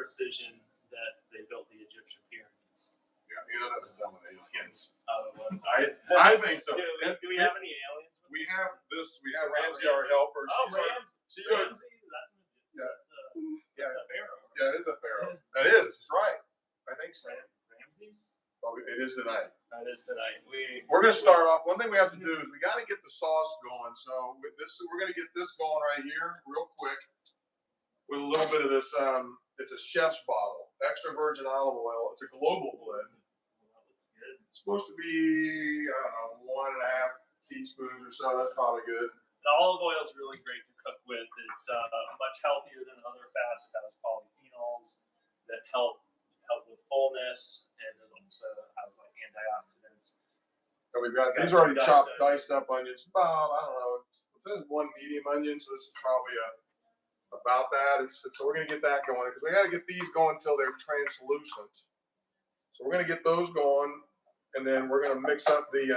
precision that they built the Egyptian pyramids. Yeah, that was done with aliens. Oh, it was. I think so. Do we have any aliens? We have this. We have Ramsey, our helper. Oh, She's Ramsey. That's a pharaoh. Yeah, it is a pharaoh. That is. It's right. I think so. Ramses. Oh, it is tonight. That is tonight. We're going to start off. One thing we have to do is we got to get the sauce going. So with this, we're going to get this going right here, real quick, with a little bit of this. It's a chef's bottle, extra virgin olive oil. It's a global blend. That looks good. It's supposed to be, I don't know, 1.5 teaspoons or so. That's probably good. The olive oil is really great to cook with. It's much healthier than other fats. It has polyphenols that help with fullness, and it also has like antioxidants. So we've got these already chopped, diced up onions. About, I don't know, it says 1 medium onion, so this is probably about that. So we're gonna get that going because we got to get these going until they're translucent. So we're gonna get those going, and then we're gonna mix up the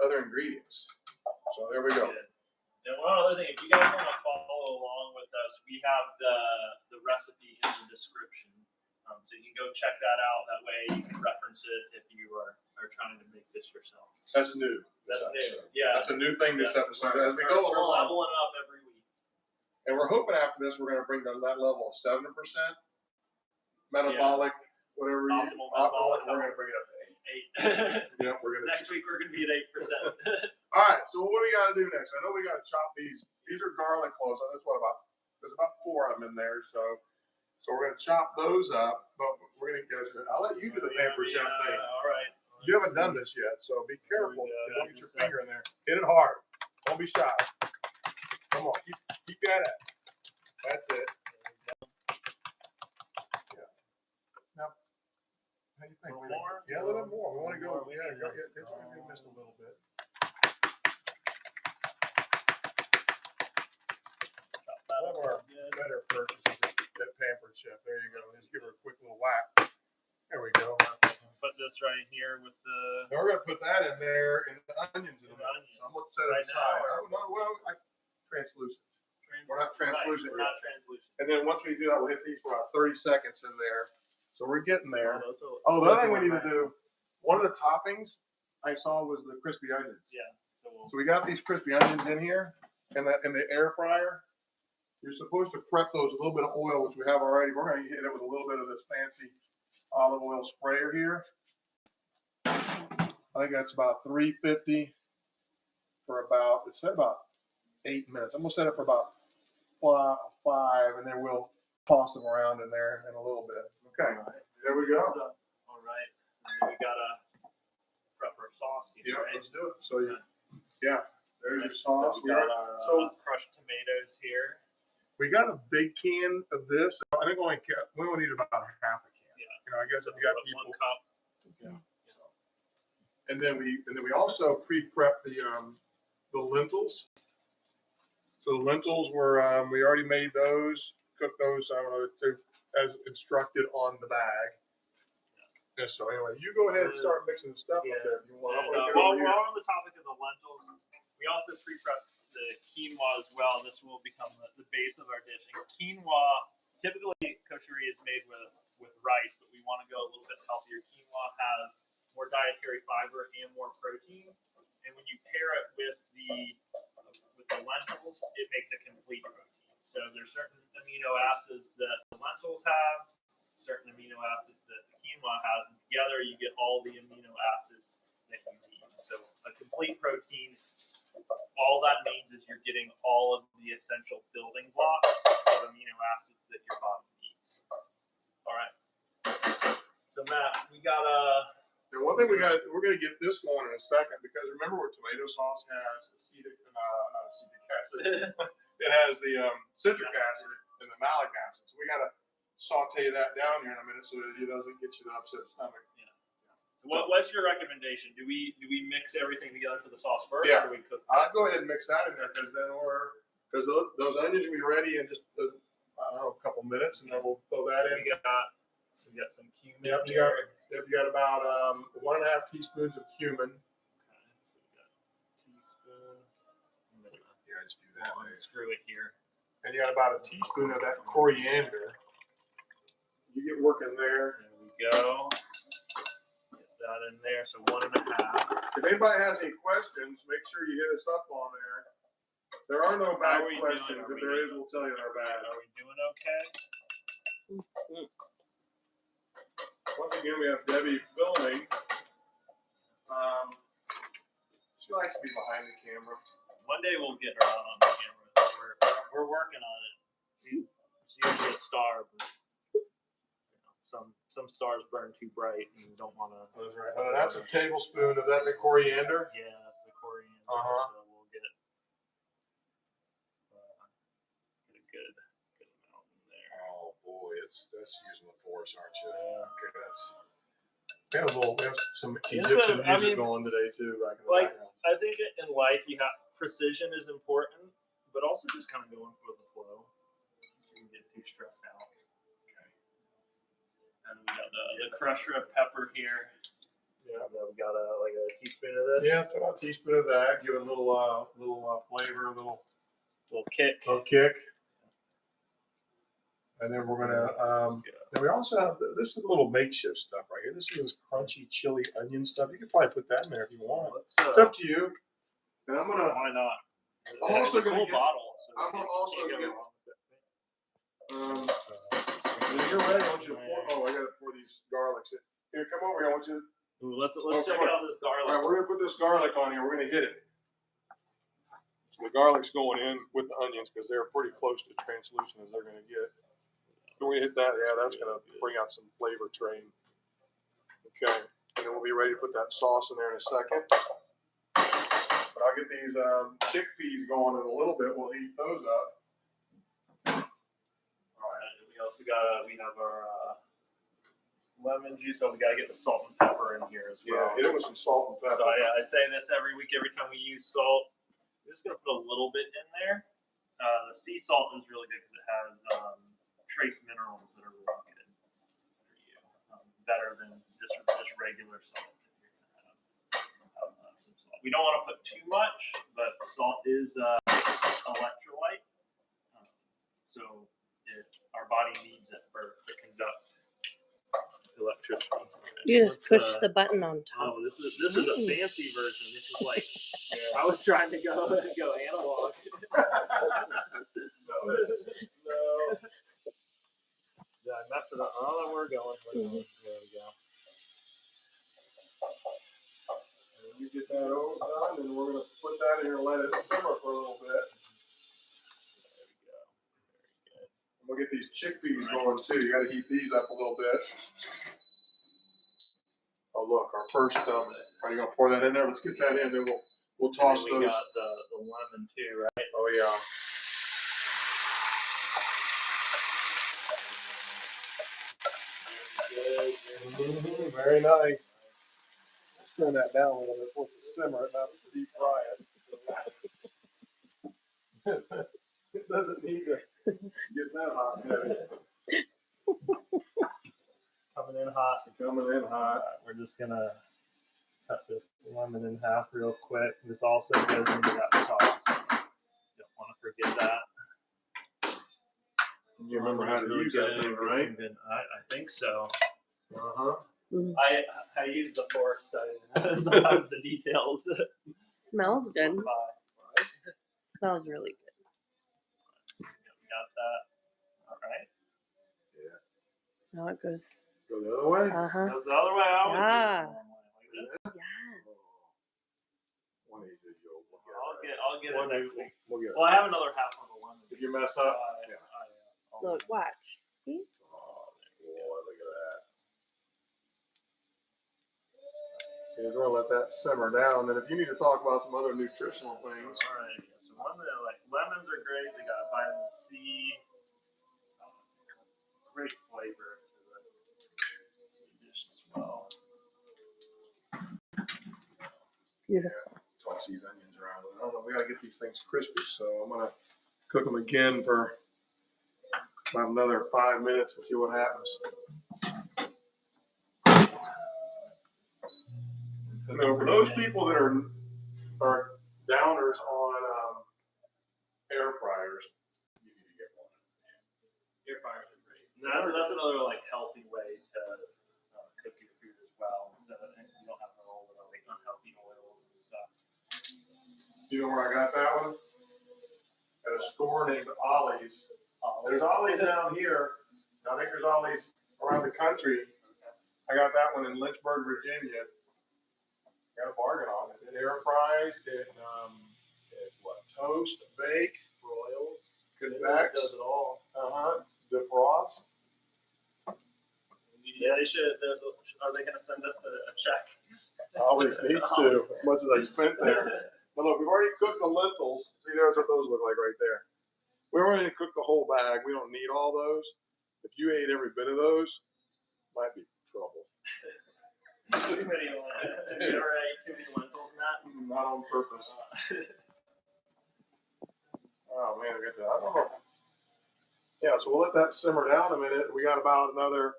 other ingredients. So there we go. And one other thing, if you guys want to follow along with us, we have the recipe in the description. So you can go check that out. That way you can reference it if you are trying to make this yourself. That's new. That's new. Yeah. That's a new thing this episode. As we go along, we're leveling up every week. And we're hoping after this we're going to bring that level of 7% metabolic, whatever you optimal. We're going to bring it up to 8. Yeah, we're going to. Next week we're going to be at 8%. All right. So what do we got to do next? I know we got to chop these. These are garlic cloves. That's there's about 4 of them in there. So we're going to chop those up. But we're going to. I'll let you do the pampered chef thing. All right. You haven't done this yet, so be careful. Don't get your finger in there. Hit it hard. Don't be shy. Come on, keep at it. That's it. Yeah. Now, how do you think? More? Yeah, a little bit more. We want to go. Yeah, it's only been missed a little bit. One of our better purchases at Pampered Chef. There you go. Just give her a quick little whack. There we go. Put this right here with the. Now we're gonna put that in there and the onions in the middle. So I'm gonna set it aside. Translucent. We're not translucent. We're not translucent. And then once we do that, we'll hit these for about 30 seconds in there. So we're getting there. Oh, the other thing we need to do. One of the toppings I saw was the crispy onions. Yeah. So we got these crispy onions in here, and in the air fryer. You're supposed to prep those with a little bit of oil, which we have already. We're gonna hit it with a little bit of this fancy olive oil sprayer here. I think that's about 350 for about, it said about 8 minutes. I'm gonna set it for about 5, and then we'll toss them around in there in a little bit. Okay, there we go. All right, and then we gotta prep our sauce here, right? Let's do it. So yeah, there's your sauce. So we got our crushed tomatoes here. We got a big can of this. I think we only need about half a can. Yeah. You know, I guess if you got people. 1 cup. Yeah. And then we also pre-prep the lentils. So the lentils were we already made those, cooked those. I don't know as instructed on the bag. Yeah. So anyway, you go ahead and start mixing the stuff up there if you want. While we're on the topic of the lentils, we also pre-prep the quinoa as well. This will become the base of our dish. And quinoa, typically Koshari is made with rice, but we want to go a little bit healthier. Quinoa has more dietary fiber and more protein, and when you pair it with the lentils, it makes a complete protein. So there's certain amino acids that the lentils have, certain amino acids that the quinoa has, and together you get all the amino acids that you need. So a complete protein, all that means is you're getting all of the essential building blocks of amino acids that your body needs. All right. So Matt, we got And one thing we're gonna get this going in a second, because remember where tomato sauce has not acetic acid. It has the citric acid and the malic acid. So we gotta saute that down here in a minute so that it doesn't get you the upset stomach. Yeah. So what's your recommendation? Do we mix everything together for the sauce first, or do we cook? I'd go ahead and mix that in there because those onions will be ready in just I don't know, a couple minutes, and then we'll throw that in. We got some cumin. Yep, you got about 1.5 teaspoons of cumin. Okay, so we got a teaspoon. Yeah, just do that. Unscrew it here. And you got about a teaspoon of that coriander. You get working there. There we go. Get that in there. So 1.5. If anybody has any questions, make sure you hit us up on there. There are no bad questions. If there is, we'll tell you they're bad. Are we doing okay? Once again, we have Debbie filming. She likes to be behind the camera. One day we'll get her out on the camera. We're working on it. She's usually a star, but some stars burn too bright and you don't want to. That's right. That's a tablespoon of that, the coriander. Yeah, that's the coriander. Uh-huh. So we'll get a good amount in there. Oh boy, that's using the force, aren't you? Yeah. Okay, that's. We have some Yeah, Egyptian so, I music mean, going today too, back in the like, background. I think in life you have precision is important, but also just kind of going with the flow. So you get too stressed out. Okay. And we got the crusher of pepper here. Yeah. We got like a teaspoon of this. Yeah, throw a teaspoon of that. Give it a little flavor, a little kick. kick. And then we're gonna. Now we also have this is a little makeshift stuff right here. This is crunchy chili onion stuff. You could probably put that in there if you want. It's up to you. And I'm gonna. Why not? I'm also it's a cool gonna get- bottle. So I'm gonna also get. get- When you're ready, I want you to pour. Oh, I gotta pour these garlics in. Here, come over here. I want you to. Ooh, let's Oh, check come on. out this garlic. All right, we're gonna put this garlic on here. We're gonna hit it. The garlic's going in with the onions because they're pretty close to translucent as they're gonna get. When we hit that, yeah, that's gonna bring out some flavor train. Okay, and then we'll be ready to put that sauce in there in a second. But I'll get these chickpeas going in a little bit. We'll heat those up. All right. We also we have our lemon juice. So we gotta get the salt and pepper in here as well. Yeah, hit it with some salt and pepper. So I say this every week, every time we use salt. I'm just gonna put a little bit in there. The sea salt is really good because it has trace minerals that are really good for you, better than just regular salt. Have some salt. We don't want to put too much, but salt is electrolyte, so our body needs it to conduct electricity. You just push the button on top. Oh, this is a fancy version. This is like I was trying to go analog. No. Yeah, I messed it up. Oh, we're going. There we go. And you get that over done, and we're gonna put that in here and let it simmer for a little bit. There we go. Very good. And we'll get these chickpeas going too. You gotta heat these up a little bit. Oh look, our first are you gonna pour that in there? Let's get that in, then we'll toss And then we those. got the lemon too, right? Oh yeah. Good. Very nice. Let's turn that down a little bit. We'll simmer it, not deep fry it. It doesn't need to get that hot, Debbie. Coming in hot. Coming in hot. We're just gonna cut this lemon in half real quick. This also goes into that sauce. Don't want to forget that. You remember how to use that thing, right? I think so. Uh-huh. I use the force. Sometimes the details. Smells good. slip by. Smells really good. We got that. All right. Now it goes. Go the other way. Uh-huh. Goes the other way. I always Yeah. do it the wrong way. Like this. Yes. One of these videos. I'll get it next week. We'll get it. Well, I have another half of a lemon. If you mess up, yeah. Look, watch. See? Oh, boy, look at that. Yeah, we're gonna let that simmer down. Then if you need to talk about some other nutritional things. All right. So lemons are great. They got vitamin C. Great flavor to the dish as well. Beautiful. Toss these onions around. I don't know. We gotta get these things crispy, so I'm gonna cook them again for about another 5 minutes and see what happens. And then for those people that are downers on air fryers, you need to get one. Air fryers are great. That's another like healthy way to cook your food as well. Instead of you don't have to roll with like unhealthy oils and stuff. You know where I got that one? At a store named Ollie's. There's Ollie's down here. I think there's Ollie's around the country. I got that one in Lynchburg, Virginia. Got a bargain on it. It air fries, it what? Toast, bakes, Royals. convects. Does it all. Defrost. Yeah, they should. Are they going to send us a check? Always needs to, as much as I spent there. But look, we've already cooked the lentils. See, there's what those look like right there. We already cooked the whole bag. We don't need all those. If you ate every bit of those, might be trouble. Too many lentils. Have you ever ate too many lentils, Matt? Not on purpose. Oh man, I got that. I don't know. Yeah, so we'll let that simmer down a minute. We got about another.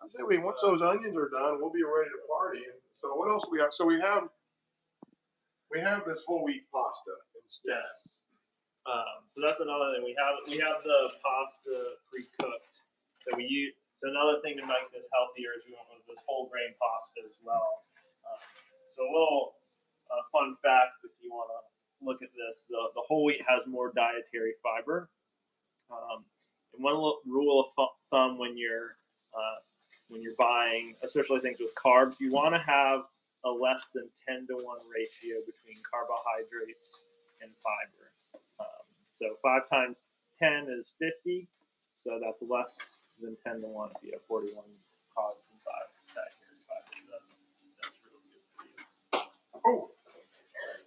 I say once those onions are done, we'll be ready to party. So what else we got? So we have this whole wheat pasta instead. Yes. So that's another thing. We have the pasta pre-cooked. So another thing to make this healthier is we went with this whole grain pasta as well. So a little fun fact if you want to look at this, the whole wheat has more dietary fiber. And one rule of thumb when you're buying, especially things with carbs, you want to have a less than 10-to-1 ratio between carbohydrates and fiber. So 5 times 10 is 50. So that's less than 10-to-1 if you have 41 carbs and 5 dietary fiber. That's really good for you. Oh,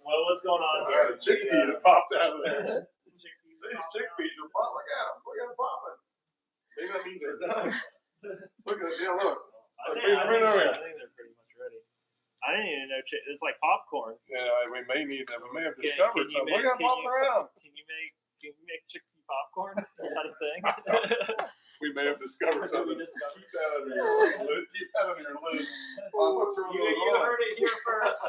Well, what's going on I here? had a chickpea that popped out of there. Chickpeas These popped out. chickpeas are popping. Look at them. Look at them popping. Maybe that means they're done. Look at it. Yeah, look. I think they're pretty much ready. I didn't even know it's like popcorn. Yeah, we may have Can discovered you something. make- Look at them can popping you- around. Can you make chickpea popcorn? Is that a thing? We may have discovered What did we something. discover? Keep that under your lid. Keep that under your lid. I'm gonna throw You those on. heard it here first.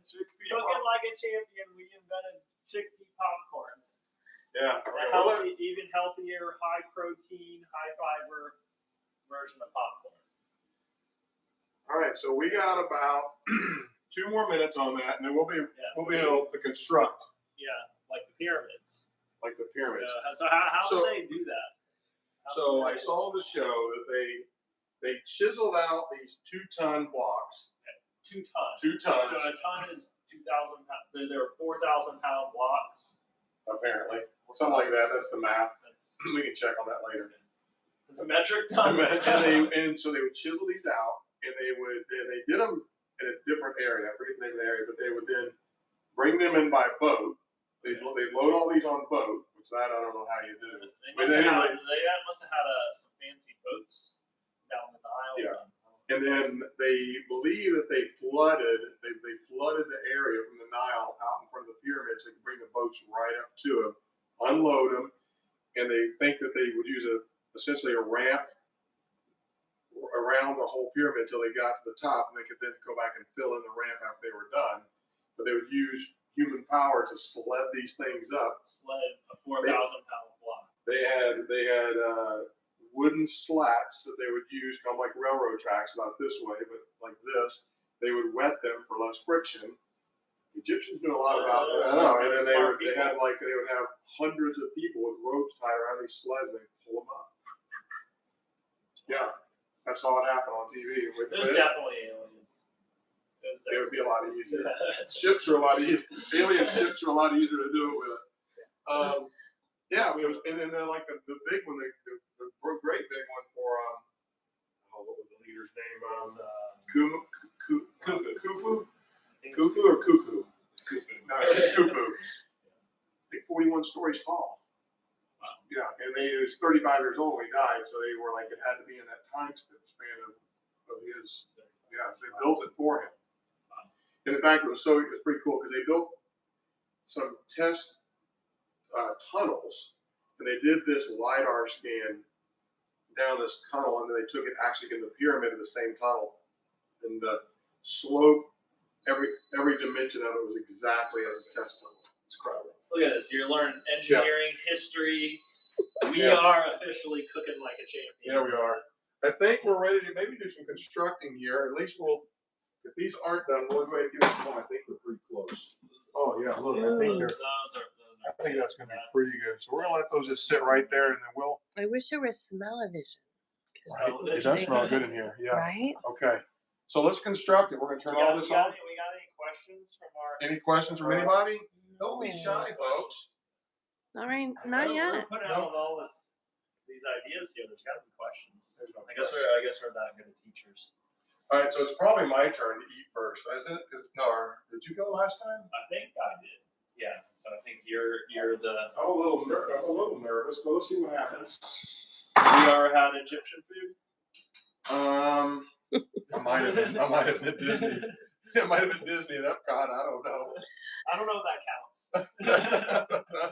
Chickpea Cooking popcorn. like a champion, we invented chickpea popcorn. Yeah. A healthy, even healthier, high protein, high fiber version of popcorn. All right, so we got about 2 more minutes on that, and then we'll be able to construct Yeah, like the pyramids. like the pyramids. So how So- did they do that? So I saw the show that they chiseled out these 2-ton blocks. 2 tons. 2 tons, So a ton is 2,000 pounds. There are 4,000-pound blocks. apparently. Something like that. That's the math. That's We can check on that later. it's a metric ton. And so they would chisel these out, and they did them in a different area. I forget the name of the area, but they would then bring them in by boat. They'd load all these on boat, which I don't know how you do. They must have had some fancy boats down the Nile. Yeah. And then they believe that they flooded the area from the Nile out in front of the pyramids. They could bring the boats right up to them, unload them, and they think that they would use essentially a ramp around the whole pyramid until they got to the top, and they could then go back and fill in the ramp after they were done. But they would use human power to sled these things up. Sled a 4,000-pound block. They had wooden slats that they would use, kind of like railroad tracks, not this way, but like this. They would wet them for less friction. The Egyptians knew a lot about that. I know. And then they would have hundreds of people with ropes tied around these sleds, and they pull them up. Yeah, I saw it happen on TV. There's definitely aliens. It would be a lot easier. Ships are a lot easier. Alien ships are a lot easier to do it with. Yeah, and then like the big one, the great big one for what was the leader's name? Khufu or Cuckoo? Khufu. I think 41 stories tall. Wow. Yeah, and he was 35 years old when he died, so they were like, it had to be in that time span of his. Yeah, they built it for him. And in fact, it was pretty cool because they built some test tunnels, and they did this LiDAR scan down this tunnel, and then they took it actually in the pyramid of the same tunnel, and the slope, every dimension of it was exactly as a test tunnel. It's incredible. Look at this. You're learning engineering, history, We are officially cooking like a champion. Yeah, we are. I think we're ready to maybe do some constructing here. At least we'll, if these aren't done, we'll go ahead and give them one. I think we're pretty close. Oh yeah, look, I think they're. I think that's gonna be pretty good. So we're gonna let those just sit right there, and then we'll. I wish there was smell-o-vision. Right. It does smell good in here. Yeah. Right? Okay. So let's construct it. We're gonna turn all this on. We got any questions from our? Any questions from anybody? Don't be shy, folks. All right, not yet. We're putting out all these ideas here. There's got to be questions. No I guess we're that good at teachers. All right, so it's probably my turn to eat first, isn't it? No, did you go last time? I think I did. Yeah. So I think you're the. I'm a little nervous, but let's see what happens. We are had Egyptian food. I might have been Disney. It might have been Disney at Epcot. I don't know. I don't know if that counts.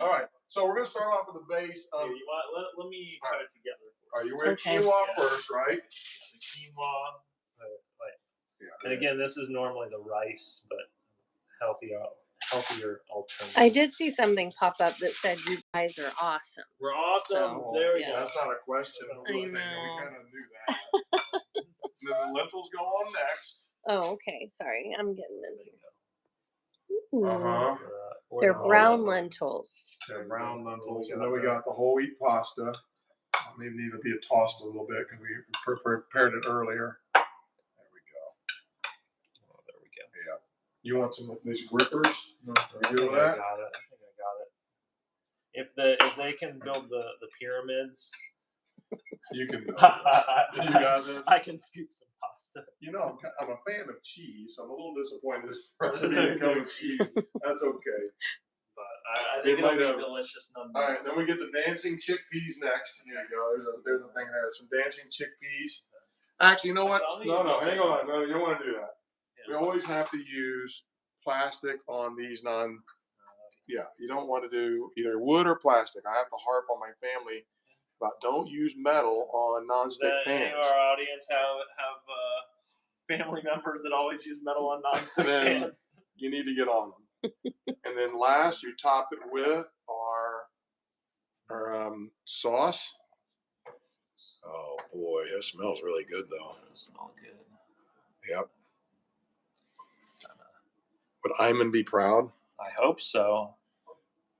All right, so we're gonna start off with the base. Here, you want, let me put it together. Are you ready? Okay. Quinoa first, right? The quinoa. Yeah. And again, this is normally the rice, but healthier alternative. I did see something pop up that said you guys are awesome. We're awesome. So, There we yeah. go. That's not a question. I We know. kind of knew that. And then the lentils go on next. Oh, okay. Sorry, I'm getting in here. Ooh. They're They're brown lentils. They're brown lentils, and then we got the whole wheat pasta. Maybe need to be tossed a little bit because we prepared it earlier. There we go. Oh, there we go. Yeah. You want some of these grippers? No, I are you think good with I that? got it. I think I got it. If they can build the pyramids, You can. You got this. I can scoop some pasta. You know, I'm a fan of cheese. So I'm a little disappointed this recipe didn't come with cheese. That's okay. But I think it'll might be have- delicious All nonetheless. right, then we get the dancing chickpeas next. Here you go. There's a thing there. Some dancing chickpeas. Actually, you know what? No, hang on. No, you don't want to do that. We always have to use plastic on these Yeah, you don't want to do either wood or plastic. I have to harp on my family about don't use metal on nonstick Does any pans. of our audience have family members that always use metal on nonstick Then- pans? You need to get on them. And then last, you top it with our sauce. Oh boy, that smells really good though. It smells good. Yep. Would Iman be proud? I hope so.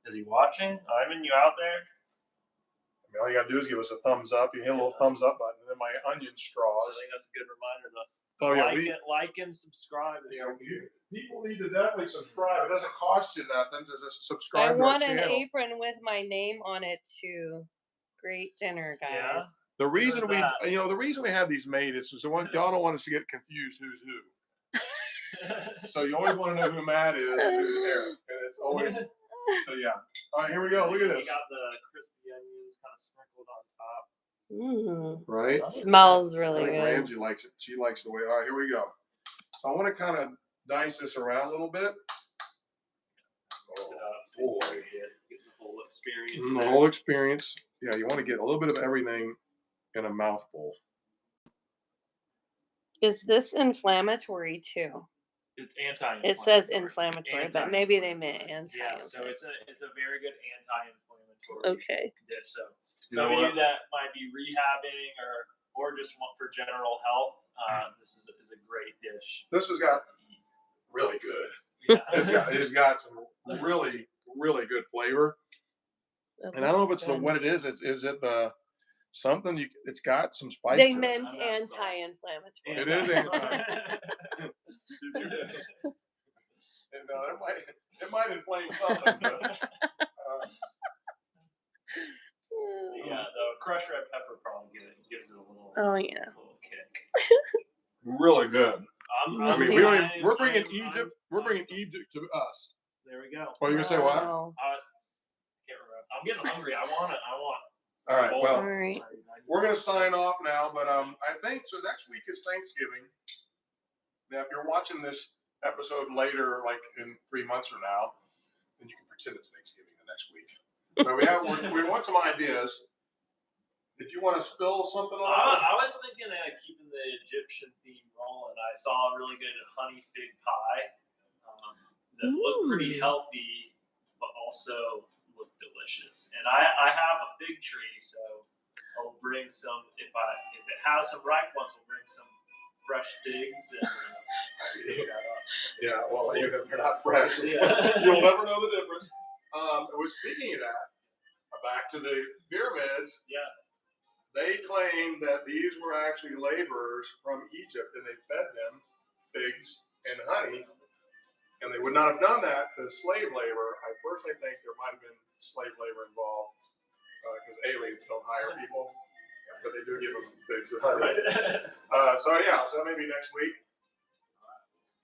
Is he watching? Ivan, you out there? I mean, all you gotta do is give us a thumbs up. You hit a little thumbs up button, and then my onion I straws. think that's a good reminder to Oh yeah, like and subscribe. people need to definitely subscribe. It doesn't cost you nothing to just I subscribe to our want an channel. apron with my name on it too. Great dinner, guys. Yeah? The reason Who's we, that? the reason we have these made is so y'all don't want us to get confused who's who. So you always want to know who Matt is and who's Eric, and it's always so. Yeah. All right, here we go. Look at We this. got the crispy onions kind of sprinkled on top. Right. Smells I really think good. Ramsey likes it. She likes the way. All right, here we go. So I want to kind of dice this around a little bit. Mix it up. So boy. you get the whole experience. The there. whole experience. Yeah, you want to get a little bit of everything in a mouthful. Is this inflammatory too? It's anti-inflammatory. It says inflammatory, but maybe they meant anti. Yeah, so it's a very good anti-inflammatory Okay. dish. So You some know of what? you that might be rehabbing or just want for general health, this is a great dish. This has got really good. Yeah. It's got some really, really good flavor. That And I don't know if looks it's good. what it is. Is it the something it's got some spice They to it. meant I'm not sold. anti-inflammatory. It is it might inflame something, but Yeah, the crushed red pepper probably gives it a little, Oh yeah. little kick. really good. I mean, we're bringing Egypt. We're bringing Egypt to us. There we go. Oh, you gonna say what? Wow. Can't remember. I'm getting hungry. I want it. All right. All Well, right. we're gonna sign off now, but I think so. Next week is Thanksgiving. Now, if you're watching this episode later, like in 3 months from now, then you can pretend it's Thanksgiving the next week. But we want some ideas. Did you want to spill something on? I was thinking of keeping the Egyptian theme rolling. I saw a really good honey fig pie that looked pretty Ooh. healthy, but also looked delicious. delicious. And I have a fig tree, so I'll bring some. If it has some ripe ones, we'll bring some fresh figs and pick that up. Yeah, well, even if they're not fresh, Yeah. you'll never know the difference. Speaking of that, back to the pyramids. Yes. They claimed that these were actually laborers from Egypt, and they fed them figs and honey, and they would not have done that to slave labor. I personally think there might have been slave labor involved, because aliens don't hire people, but they do give them figs and honey. So maybe next week.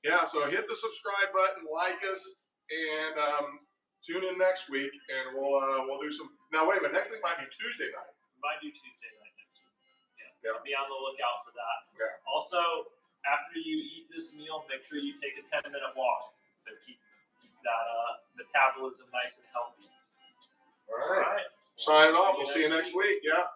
Yeah, so hit the subscribe button, like us, and tune in next week, and we'll do some. Now wait a minute, next week might be Tuesday night. Might do Tuesday night next week. Yeah. So be on the lookout for that. Yeah. Also, after you eat this meal, make sure you take a 10-minute walk. So keep that metabolism nice and healthy. All right. All right. Signing off. We'll see you next week. Yeah.